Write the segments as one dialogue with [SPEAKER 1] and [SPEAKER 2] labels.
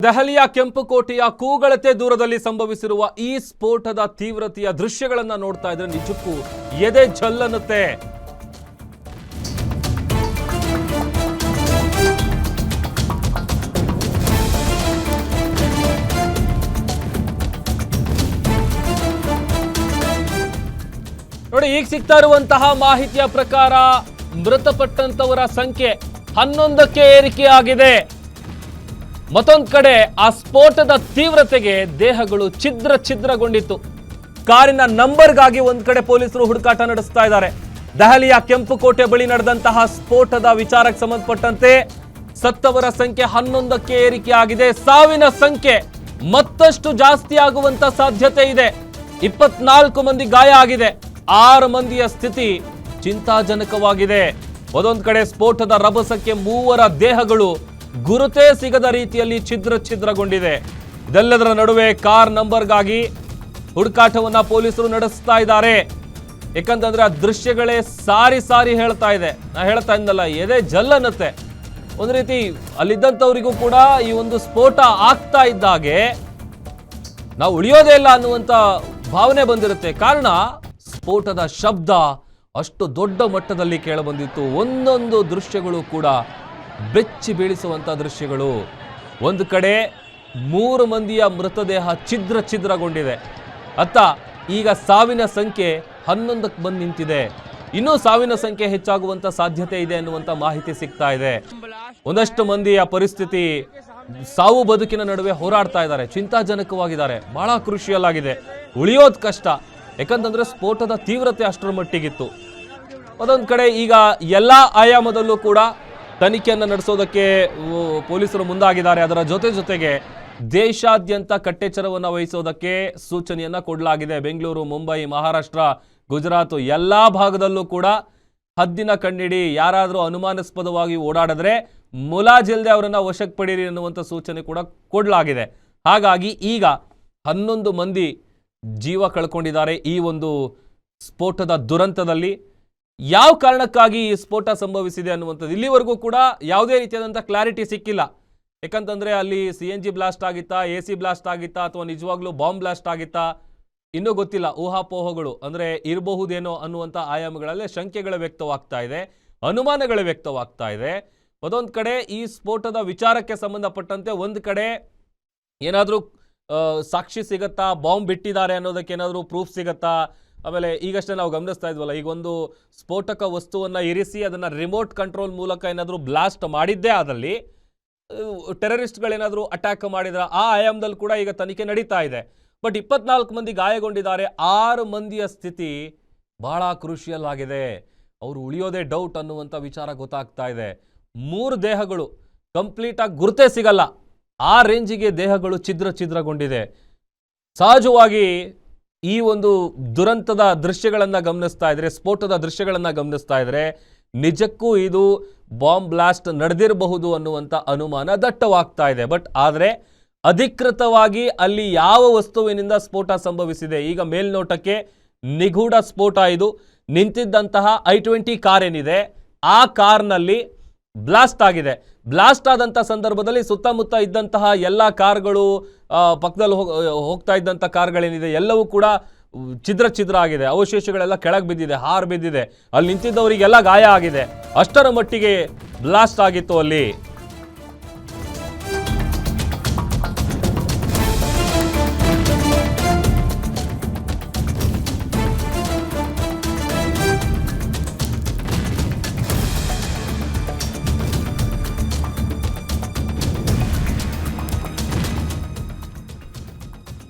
[SPEAKER 1] ದೆಹಲಿಯ ಕೆಂಪುಕೋಟೆಯ ಕೂಗಳತೆ ದೂರದಲ್ಲಿ ಸಂಭವಿಸಿರುವ ಈ ಸ್ಫೋಟದ ತೀವ್ರತೆಯ ದೃಶ್ಯಗಳನ್ನು ನೋಡ್ತಾ ಇದ್ರೆ ನಿಜಕ್ಕೂ ಎದೆ ಜಲ್ಲನ್ನುತ್ತೆ. ನೋಡಿ, ಈಗ ಸಿಗ್ತಾ ಇರುವಂತಹ ಮಾಹಿತಿಯ ಪ್ರಕಾರ ಮೃತಪಟ್ಟಂತವರ ಸಂಖ್ಯೆ 11ಕ್ಕೆ ಏರಿಕೆಯಾಗಿದೆ. ಮತ್ತೊಂದು ಕಡೆ ಆ ಸ್ಫೋಟದ ತೀವ್ರತೆಗೆ ದೇಹಗಳು ಛಿದ್ರಗೊಂಡಿತ್ತು. ಕಾರಿನ ನಂಬರ್ಗಾಗಿ ಒಂದ್ ಕಡೆ ಪೊಲೀಸರು ಹುಡುಕಾಟ ನಡೆಸ್ತಾ ಇದ್ದಾರೆ. ದೆಹಲಿಯ ಕೆಂಪುಕೋಟೆ ಬಳಿ ನಡೆದಂತಹ ಸ್ಫೋಟದ ವಿಚಾರಕ್ಕೆ ಸಂಬಂಧಪಟ್ಟಂತೆ ಸತ್ತವರ ಸಂಖ್ಯೆ 11ಕ್ಕೆ ಏರಿಕೆಯಾಗಿದೆ. ಸಾವಿನ ಸಂಖ್ಯೆ ಮತ್ತಷ್ಟು ಜಾಸ್ತಿ ಆಗುವಂತ ಸಾಧ್ಯತೆ ಇದೆ. 24 ಮಂದಿ ಗಾಯ ಆಗಿದೆ. 6 ಮಂದಿಯ ಸ್ಥಿತಿ ಚಿಂತಾಜನಕವಾಗಿದೆ. ಒಂದೊಂದು ಕಡೆ ಸ್ಫೋಟದ ರಭಸಕ್ಕೆ 3 ದೇಹಗಳು ಗುರುತೇ ಸಿಗದ ರೀತಿಯಲ್ಲಿ ಛಿದ್ರಗೊಂಡಿದೆ. ಇದೆಲ್ಲದರ ನಡುವೆ ಕಾರ್ ನಂಬರ್ಗಾಗಿ ಹುಡುಕಾಟವನ್ನ ಪೊಲೀಸರು ನಡೆಸ್ತಾ ಇದ್ದಾರೆ. ಯಾಕಂತಂದ್ರೆ ಆ ದೃಶ್ಯಗಳೇ ಸಾರಿ ಹೇಳ್ತಾ ಇದೆ. ನಾ ಹೇಳ್ತಾ ಇದ್ದಲ್ಲ, ಎದೆ ಜಲ್ಲನ್ನುತ್ತೆ. ಒಂದು ರೀತಿ ಅಲ್ಲಿದ್ದಂಥವರಿಗೂ ಕೂಡ ಈ ಒಂದು ಸ್ಫೋಟ ಆಗ್ತಾ ಇದ್ದಾಗೆ ನಾವು ಉಳಿಯೋದೇ ಇಲ್ಲ ಅನ್ನುವಂಥ ಭಾವನೆ ಬಂದಿರುತ್ತೆ. ಕಾರಣ ಸ್ಫೋಟದ ಶಬ್ದ ಅಷ್ಟು ದೊಡ್ಡ ಮಟ್ಟದಲ್ಲಿ ಕೇಳಬಂದಿತ್ತು. ಒಂದೊಂದು ದೃಶ್ಯಗಳು ಕೂಡ ಬೆಚ್ಚಿ ಬೀಳಿಸುವಂತ ದೃಶ್ಯಗಳು. ಒಂದು ಕಡೆ 3 ಮಂದಿಯ ಮೃತದೇಹ ಛಿದ್ರಗೊಂಡಿದೆ. ಅತ್ತ ಈಗ ಸಾವಿನ ಸಂಖ್ಯೆ 11ಕ್ಕೆ ಬಂದು ನಿಂತಿದೆ. ಇನ್ನೂ ಸಾವಿನ ಸಂಖ್ಯೆ ಹೆಚ್ಚಾಗುವಂತ ಸಾಧ್ಯತೆ ಇದೆ ಅನ್ನುವಂತ ಮಾಹಿತಿ ಸಿಗ್ತಾ ಇದೆ. ಒಂದಷ್ಟು ಮಂದಿಯ ಪರಿಸ್ಥಿತಿ ಸಾವು ಬದುಕಿನ ನಡುವೆ ಹೋರಾಡ್ತಾ ಇದ್ದಾರೆ, ಚಿಂತಾಜನಕವಾಗಿದ್ದಾರೆ. ಬಹಳ ಕ್ರೂಷಿಯಲ್ ಆಗಿದೆ, ಉಳಿಯೋದು ಕಷ್ಟ. ಯಾಕಂತಂದ್ರೆ ಸ್ಫೋಟದ ತೀವ್ರತೆ ಅಷ್ಟರ ಮಟ್ಟಿಗಿತ್ತು. ಅದೊಂದು ಕಡೆ ಈಗ ಎಲ್ಲಾ ಆಯಾಮದಲ್ಲೂ ಕೂಡ ತನಿಖೆಯನ್ನು ನಡೆಸೋದಕ್ಕೆ ಪೊಲೀಸರು ಮುಂದಾಗಿದ್ದಾರೆ. ಅದರ ಜೊತೆಗೆ ದೇಶಾದ್ಯಂತ ಕಟ್ಟೆಚ್ಚರವನ್ನು ವಹಿಸೋದಕ್ಕೆ ಸೂಚನೆಯನ್ನ ಕೊಡಲಾಗಿದೆ. ಬೆಂಗಳೂರು, ಮುಂಬೈ, ಮಹಾರಾಷ್ಟ್ರ, ಗುಜರಾತ್ ಎಲ್ಲಾ ಭಾಗದಲ್ಲೂ ಕೂಡ ಹದ್ದಿನ ಕಣ್ಣಿಡಿ. ಯಾರಾದರೂ ಅನುಮಾನಾಸ್ಪದವಾಗಿ ಓಡಾಡಿದ್ರೆ ಮುಲಾಜಿಲ್ಲದೆ ಅವರನ್ನ ವಶಕ್ಕೆ ಪಡೀರಿ ಅನ್ನುವಂಥ ಸೂಚನೆ ಕೂಡ ಕೊಡಲಾಗಿದೆ. ಹಾಗಾಗಿ ಈಗ 11 ಮಂದಿ ಜೀವ ಕಳ್ಕೊಂಡಿದ್ದಾರೆ ಈ ಒಂದು ಸ್ಫೋಟದ ದುರಂತದಲ್ಲಿ. ಯಾವ ಕಾರಣಕ್ಕಾಗಿ ಈ ಸ್ಫೋಟ ಸಂಭವಿಸಿದೆ ಅನ್ನುವಂಥದ್ದು ಇಲ್ಲಿವರೆಗೂ ಕೂಡ ಯಾವುದೇ ರೀತಿಯಾದಂಥ ಕ್ಲಾರಿಟಿ ಸಿಕ್ಕಿಲ್ಲ. ಯಾಕಂತಂದ್ರೆ ಅಲ್ಲಿ CNG ಬ್ಲಾಸ್ಟ್ ಆಗಿತ್ತಾ, AC ಬ್ಲಾಸ್ಟ್ ಆಗಿತ್ತಾ, ಅಥವಾ ನಿಜವಾಗ್ಲೂ ಬಾಂಬ್ ಬ್ಲಾಸ್ಟ್ ಆಗಿತ್ತಾ ಇನ್ನೂ ಗೊತ್ತಿಲ್ಲ. ಊಹಾಪೋಹಗಳು ಅಂದ್ರೆ ಇರಬಹುದೇನೋ ಅನ್ನುವಂಥ ಆಯಾಮಗಳಲ್ಲೇ ಶಂಕೆಗಳು ವ್ಯಕ್ತವಾಗ್ತಾ ಇದೆ, ಅನುಮಾನಗಳು ವ್ಯಕ್ತವಾಗ್ತಾ ಇದೆ. ಅದೊಂದು ಕಡೆ ಈ ಸ್ಫೋಟದ ವಿಚಾರಕ್ಕೆ ಸಂಬಂಧಪಟ್ಟಂತೆ ಒಂದು ಕಡೆ ಏನಾದರೂ ಸಾಕ್ಷಿ ಸಿಗತ್ತಾ, ಬಾಂಬ್ ಬಿಟ್ಟಿದ್ದಾರೆ ಅನ್ನೋದಕ್ಕೆ ಏನಾದರೂ ಪ್ರೂಫ್ ಸಿಗತ್ತಾ? ಆಮೇಲೆ ಈಗಷ್ಟೇ ನಾವು ಗಮನಿಸ್ತಾ ಇದ್ವಲ್ಲ, ಈಗ ಒಂದು ಸ್ಫೋಟಕ ವಸ್ತುವನ್ನು ಇರಿಸಿ ಅದನ್ನು ರಿಮೋಟ್ ಕಂಟ್ರೋಲ್ ಮೂಲಕ ಏನಾದರೂ ಬ್ಲಾಸ್ಟ್ ಮಾಡಿದ್ದೇ ಆದಲ್ಲಿ ಟೆರರಿಸ್ಟ್ಗಳೇನಾದರೂ ಅಟ್ಯಾಕ್ ಮಾಡಿದ್ರೆ ಆ ಆಯಾಮದಲ್ಲಿ ಕೂಡ ಈಗ ತನಿಖೆ ನಡೀತಾ ಇದೆ. ಬಟ್ 24 ಮಂದಿ ಗಾಯಗೊಂಡಿದ್ದಾರೆ. 6 ಮಂದಿಯ ಸ್ಥಿತಿ ಬಹಳ ಕ್ರೂಷಿಯಲ್ ಆಗಿದೆ. ಅವರು ಉಳಿಯೋದೇ ಡೌಟ್ ಅನ್ನುವಂಥ ವಿಚಾರ ಗೊತ್ತಾಗ್ತಾ ಇದೆ. 3 ದೇಹಗಳು ಕಂಪ್ಲೀಟ್ ಆಗಿ ಗುರುತೇ ಸಿಗಲ್ಲ, ಆ ರೇಂಜಿಗೆ ದೇಹಗಳು ಛಿದ್ರಗೊಂಡಿದೆ. ಸಹಜವಾಗಿ ಈ ಒಂದು ದುರಂತದ ದೃಶ್ಯಗಳನ್ನು ಗಮನಿಸ್ತಾ ಇದ್ರೆ, ಸ್ಫೋಟದ ದೃಶ್ಯಗಳನ್ನು ಗಮನಿಸ್ತಾ ಇದ್ರೆ ನಿಜಕ್ಕೂ ಇದು ಬಾಂಬ್ ಬ್ಲಾಸ್ಟ್ ನಡೆದಿರಬಹುದು ಅನ್ನುವಂಥ ಅನುಮಾನ ದಟ್ಟವಾಗ್ತಾ ಇದೆ. ಬಟ್ ಆದರೆ ಅಧಿಕೃತವಾಗಿ ಅಲ್ಲಿ ಯಾವ ವಸ್ತುವಿನಿಂದ ಸ್ಫೋಟ ಸಂಭವಿಸಿದೆ, ಈಗ ಮೇಲ್ನೋಟಕ್ಕೆ ನಿಗೂಢ ಸ್ಫೋಟ ಇದು. ನಿಂತಿದ್ದಂತಹ I-20 ಕಾರ್ ಏನಿದೆ ಆ ಕಾರ್ನಲ್ಲಿ ಬ್ಲಾಸ್ಟ್ ಆಗಿದೆ. ಬ್ಲಾಸ್ಟ್ ಆದಂಥ ಸಂದರ್ಭದಲ್ಲಿ ಸುತ್ತಮುತ್ತ ಇದ್ದಂತಹ ಎಲ್ಲ ಕಾರ್ಗಳು, ಪಕ್ಕದಲ್ಲಿ ಹೋಗ್ತಾ ಇದ್ದಂಥ ಕಾರ್ಗಳೇನಿದೆ ಎಲ್ಲವೂ ಕೂಡ ಛಿದ್ರ ಆಗಿದೆ. ಅವಶೇಷಗಳೆಲ್ಲ ಕೆಳಗೆ ಬಿದ್ದಿದೆ, ಹಾರು ಬಿದ್ದಿದೆ. ಅಲ್ಲಿ ನಿಂತಿದ್ದವರಿಗೆಲ್ಲ ಗಾಯ ಆಗಿದೆ. ಅಷ್ಟರ ಮಟ್ಟಿಗೆ ಬ್ಲಾಸ್ಟ್ ಆಗಿತ್ತು ಅಲ್ಲಿ.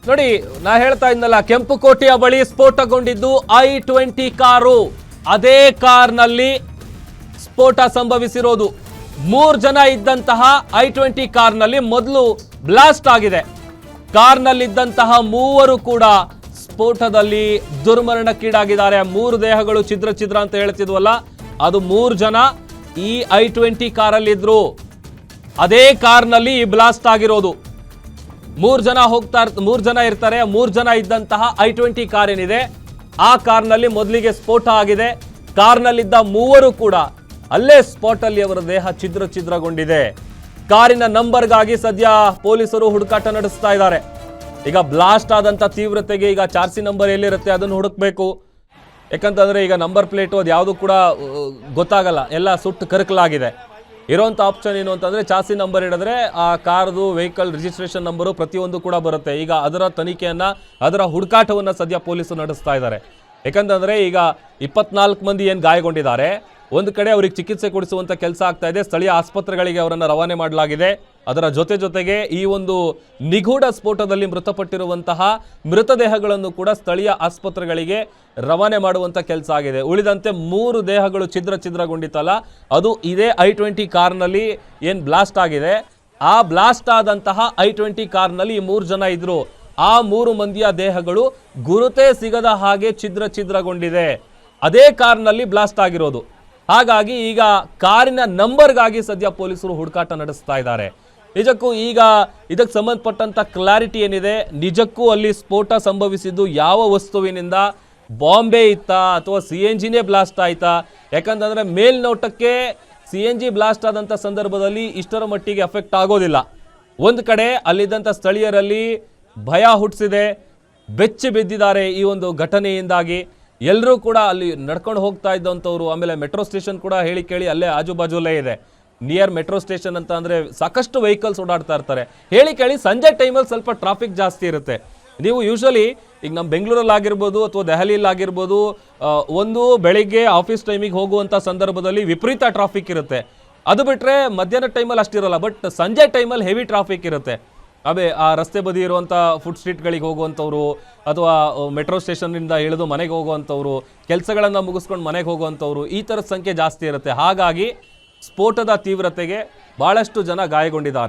[SPEAKER 1] ನೋಡಿ, ನಾ ಹೇಳ್ತಾ ಇದ್ದಲ್ಲ, ಕೆಂಪುಕೋಟೆಯ ಬಳಿ ಸ್ಫೋಟಗೊಂಡಿದ್ದು I-20 ಕಾರು. ಅದೇ ಕಾರ್ನಲ್ಲಿ ಸ್ಫೋಟ ಸಂಭವಿಸಿರೋದು. 3 ಜನ ಇದ್ದಂತಹ I-20 ಕಾರ್ನಲ್ಲಿ ಮೊದಲು ಬ್ಲಾಸ್ಟ್ ಆಗಿದೆ. ಕಾರ್ನಲ್ಲಿದ್ದಂತಹ 3 ಕೂಡ ಸ್ಫೋಟದಲ್ಲಿ ದುರ್ಮರಣಕ್ಕೀಡಾಗಿದ್ದಾರೆ. 3 ದೇಹಗಳು ಛಿದ್ರ ಅಂತ ಹೇಳ್ತಿದ್ವಲ್ಲ, ಅದು 3 ಜನ ಈ I-20 ಕಾರಲ್ಲಿದ್ರು. ಅದೇ ಕಾರ್ನಲ್ಲಿ ಬ್ಲಾಸ್ಟ್ ಆಗಿರೋದು. 3 ಜನ ಇರ್ತಾರೆ. 3 ಜನ ಇದ್ದಂತಹ I-20 ಕಾರ್ ಏನಿದೆ ಆ ಕಾರ್ನಲ್ಲಿ ಮೊದಲಿಗೆ ಸ್ಫೋಟ ಆಗಿದೆ. ಕಾರ್ನಲ್ಲಿದ್ದ 3 ಕೂಡ ಅಲ್ಲೇ ಸ್ಪಾಟ್ ಅಲ್ಲಿ ಅವರ ದೇಹ ಛಿದ್ರಗೊಂಡಿದೆ. ಕಾರಿನ ನಂಬರ್ಗಾಗಿ ಸದ್ಯ ಪೊಲೀಸರು ಹುಡುಕಾಟ ನಡೆಸ್ತಾ ಇದ್ದಾರೆ. ಈಗ ಬ್ಲಾಸ್ಟ್ ಆದಂತ ತೀವ್ರತೆಗೆ ಈಗ ಚಾರ್ಸಿ ನಂಬರ್ ಎಲ್ಲಿರುತ್ತೆ ಅದನ್ನು ಹುಡುಕ್ಬೇಕು. ಯಾಕಂತಂದ್ರೆ ಈಗ ನಂಬರ್ ಪ್ಲೇಟು ಅದು ಯಾವುದು ಕೂಡ ಗೊತ್ತಾಗಲ್ಲ, ಎಲ್ಲ ಸುಟ್ಟು ಕರಕಲಾಗಿದೆ. ಇರೋಂಥ ಆಪ್ಷನ್ ಏನು ಅಂತಂದ್ರೆ ಚಾರ್ಸಿ ನಂಬರ್ ಹಿಡಿದ್ರೆ ಆ ಕಾರ್ದು ವೆಹಿಕಲ್ ರಿಜಿಸ್ಟ್ರೇಷನ್ ನಂಬರು ಪ್ರತಿಯೊಂದು ಕೂಡ ಬರುತ್ತೆ. ಈಗ ಅದರ ತನಿಖೆಯನ್ನ, ಅದರ ಹುಡುಕಾಟವನ್ನ ಸದ್ಯ ಪೊಲೀಸರು ನಡೆಸ್ತಾ ಇದ್ದಾರೆ. ಯಾಕಂತಂದ್ರೆ ಈಗ 24 ಮಂದಿ ಏನು ಗಾಯಗೊಂಡಿದ್ದಾರೆ, ಒಂದು ಕಡೆ ಅವ್ರಿಗೆ ಚಿಕಿತ್ಸೆ ಕೊಡಿಸುವಂತ ಕೆಲಸ ಆಗ್ತಾ ಇದೆ. ಸ್ಥಳೀಯ ಆಸ್ಪತ್ರೆಗಳಿಗೆ ಅವರನ್ನು ರವಾನೆ ಮಾಡಲಾಗಿದೆ. ಅದರ ಜೊತೆಗೆ ಈ ಒಂದು ನಿಗೂಢ ಸ್ಫೋಟದಲ್ಲಿ ಮೃತಪಟ್ಟಿರುವಂತಹ ಮೃತದೇಹಗಳನ್ನು ಕೂಡ ಸ್ಥಳೀಯ ಆಸ್ಪತ್ರೆಗಳಿಗೆ ರವಾನೆ ಮಾಡುವಂತ ಕೆಲಸ ಆಗಿದೆ. ಉಳಿದಂತೆ 3 ದೇಹಗಳು ಛಿದ್ರಗೊಂಡಿತ್ತಲ್ಲ, ಅದು ಇದೇ I-20 ಕಾರ್ನಲ್ಲಿ ಏನು ಬ್ಲಾಸ್ಟ್ ಆಗಿದೆ. ಆ ಬ್ಲಾಸ್ಟ್ ಆದಂತಹ I-20 ಕಾರ್ನಲ್ಲಿ ಈ 3 ಜನ ಇದ್ರು. ಆ 3 ಮಂದಿಯ ದೇಹಗಳು ಗುರುತೇ ಸಿಗದ ಹಾಗೆ ಛಿದ್ರಗೊಂಡಿದೆ. ಅದೇ ಕಾರ್ನಲ್ಲಿ ಬ್ಲಾಸ್ಟ್ ಆಗಿರೋದು. ಹಾಗಾಗಿ ಈಗ ಕಾರಿನ ನಂಬರ್ಗಾಗಿ ಸದ್ಯ ಪೊಲೀಸರು ಹುಡುಕಾಟ ನಡೆಸ್ತಾ ಇದ್ದಾರೆ. ನಿಜಕ್ಕೂ ಈಗ ಇದಕ್ಕೆ ಸಂಬಂಧಪಟ್ಟಂತ ಕ್ಲಾರಿಟಿ ಏನಿದೆ, ನಿಜಕ್ಕೂ ಅಲ್ಲಿ ಸ್ಫೋಟ ಸಂಭವಿಸಿದ್ದು ಯಾವ ವಸ್ತುವಿನಿಂದ, ಬಾಂಬೆ ಇತ್ತಾ ಅಥವಾ CNGನೇ ಬ್ಲಾಸ್ಟ್ ಆಯ್ತಾ? ಯಾಕಂತಂದ್ರೆ ಮೇಲ್ನೋಟಕ್ಕೆ CNG ಬ್ಲಾಸ್ಟ್ ಆದಂಥ ಸಂದರ್ಭದಲ್ಲಿ ಇಷ್ಟರ ಮಟ್ಟಿಗೆ ಎಫೆಕ್ಟ್ ಆಗೋದಿಲ್ಲ. ಒಂದು ಕಡೆ ಅಲ್ಲಿದ್ದಂಥ ಸ್ಥಳೀಯರಲ್ಲಿ ಭಯ ಹುಟ್ಟಿಸಿದೆ, ಬೆಚ್ಚಿ ಬಿದ್ದಿದ್ದಾರೆ ಈ ಒಂದು ಘಟನೆಯಿಂದಾಗಿ. ಎಲ್ಲರೂ ಕೂಡ ಅಲ್ಲಿ ನಡ್ಕೊಂಡು ಹೋಗ್ತಾ ಇದ್ದಂಥವ್ರು, ಆಮೇಲೆ ಮೆಟ್ರೋ ಸ್ಟೇಷನ್ ಕೂಡ ಹೇಳಿ ಕೇಳಿ ಅಲ್ಲೇ ಆಜುಬಾಜುಲೇ ಇದೆ. ನಿಯರ್ ಮೆಟ್ರೋ ಸ್ಟೇಷನ್ ಅಂತ ಅಂದರೆ ಸಾಕಷ್ಟು ವೆಹಿಕಲ್ಸ್ ಓಡಾಡ್ತಾ ಇರ್ತಾರೆ. ಹೇಳಿ ಕೇಳಿ ಸಂಜೆ ಟೈಮಲ್ಲಿ ಸ್ವಲ್ಪ ಟ್ರಾಫಿಕ್ ಜಾಸ್ತಿ ಇರುತ್ತೆ. ನೀವು ಯೂಶ್ವಲಿ ಈಗ ನಮ್ಮ ಬೆಂಗಳೂರಲ್ಲಿ ಆಗಿರ್ಬೋದು ಅಥವಾ ದೆಹಲಿಯಲ್ಲಿ ಆಗಿರ್ಬೋದು, ಒಂದು ಬೆಳಿಗ್ಗೆ ಆಫೀಸ್ ಟೈಮಿಗೆ ಹೋಗುವಂಥ ಸಂದರ್ಭದಲ್ಲಿ ವಿಪರೀತ ಟ್ರಾಫಿಕ್ ಇರುತ್ತೆ. ಅದು ಬಿಟ್ಟರೆ ಮಧ್ಯಾಹ್ನ ಟೈಮಲ್ಲಿ ಅಷ್ಟಿರಲ್ಲ, ಬಟ್ ಸಂಜೆ ಟೈಮಲ್ಲಿ ಹೆವಿ ಟ್ರಾಫಿಕ್ ಇರುತ್ತೆ. ಆ ರಸ್ತೆ ಬದಿ ಇರುವಂಥ ಫುಡ್ ಸ್ಟ್ರೀಟ್ಗಳಿಗೆ ಹೋಗುವಂಥವ್ರು ಅಥವಾ ಮೆಟ್ರೋ ಸ್ಟೇಷನ್ನಿಂದ ಇಳಿದು ಮನೆಗೆ ಹೋಗುವಂಥವ್ರು, ಕೆಲಸಗಳನ್ನು ಮುಗಿಸ್ಕೊಂಡು ಮನೆಗೆ ಹೋಗುವಂಥವ್ರು, ಈ ಥರದ ಸಂಖ್ಯೆ ಜಾಸ್ತಿ ಇರುತ್ತೆ. ಹಾಗಾಗಿ ಸ್ಫೋಟದ ತೀವ್ರತೆಗೆ ಭಾಳಷ್ಟು ಜನ ಗಾಯಗೊಂಡಿದ್ದಾರೆ.